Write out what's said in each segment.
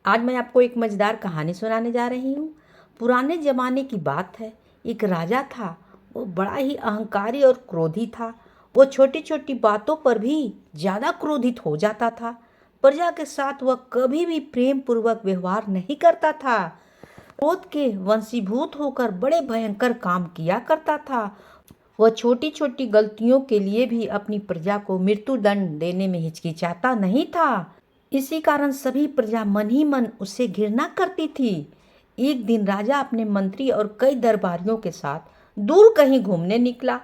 आज मैं आपको एक मज़ेदार कहानी सुनाने जा रही हूँ। पुराने ज़माने की बात है। एक राजा था। वो बड़ा ही अहंकारी और क्रोधी था। वो छोटी छोटी बातों पर भी ज़्यादा क्रोधित हो जाता था। प्रजा के साथ वह कभी भी प्रेम पूर्वक व्यवहार नहीं करता था। क्रोध के वशीभूत होकर बड़े भयंकर काम किया करता था। वह छोटी छोटी गलतियों के लिए भी अपनी प्रजा को मृत्युदंड देने में हिचकिचाता नहीं था। इसी कारण सभी प्रजा मन ही मन उससे घृणा करती थी। एक दिन राजा अपने मंत्री और कई दरबारियों के साथ दूर कहीं घूमने निकला।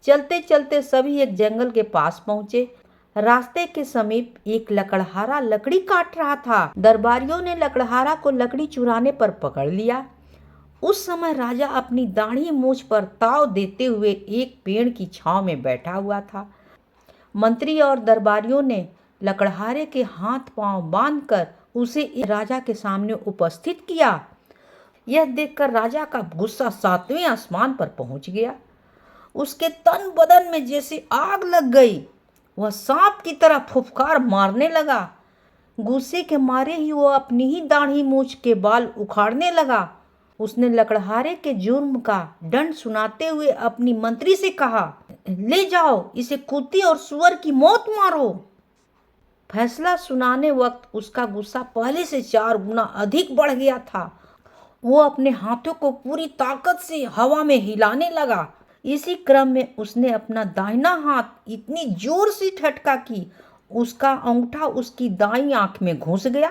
चलते चलते सभी एक जंगल के पास पहुंचे। रास्ते के समीप एक लकड़हारा लकड़ी काट रहा था। दरबारियों ने लकड़हारा को लकड़ी चुराने पर पकड़ लिया। उस समय राजा अपनी दाढ़ी मूछ पर ताव देते हुए एक पेड़ की छांव में बैठा हुआ था। मंत्री और दरबारियों ने लकड़हारे के हाथ पांव बांधकर उसे राजा के सामने उपस्थित किया। यह देखकर राजा का गुस्सा सातवें आसमान पर पहुंच गया। उसके तन बदन में जैसे आग लग गई। वह सांप की तरह फुफकार मारने लगा। गुस्से के मारे ही वो अपनी ही दाढ़ी मूछ के बाल उखाड़ने लगा। उसने लकड़हारे के जुर्म का दंड सुनाते हुए अपनी मंत्री से कहा, ले जाओ, इसे कुत्ते और सुअर की मौत मारो। फैसला सुनाने वक्त उसका गुस्सा पहले से 4 गुना अधिक बढ़ गया था। वो अपने हाथों को पूरी ताकत से हवा में हिलाने लगा। इसी क्रम में उसने अपना दाहिना हाथ इतनी जोर से झटका कि उसका अंगूठा उसकी दाईं आंख में घुस गया।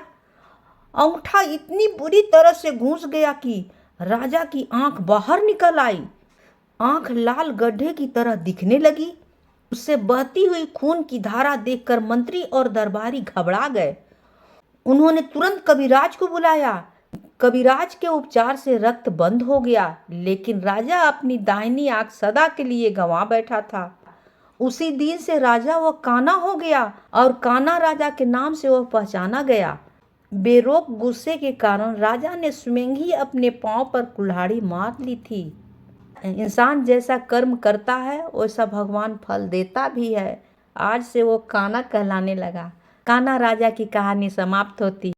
अंगूठा इतनी बुरी तरह से घुस गया कि राजा की आंख बाहर निकल आई। आंख लाल गड्ढे की तरह दिखने लगी। उससे बहती हुई खून की धारा देखकर मंत्री और दरबारी घबरा गए। उन्होंने तुरंत कविराज को बुलाया। कविराज के उपचार से रक्त बंद हो गया, लेकिन राजा अपनी दाहिनी आंख सदा के लिए गंवा बैठा था। उसी दिन से राजा वह काना हो गया और काना राजा के नाम से वह पहचाना गया। बेरोक गुस्से के कारण राजा ने स्वयं ही अपने पांव पर कुल्हाड़ी मार ली थी। इंसान जैसा कर्म करता है वैसा भगवान फल देता भी है। आज से वो काना कहलाने लगा। काना राजा की कहानी समाप्त होती।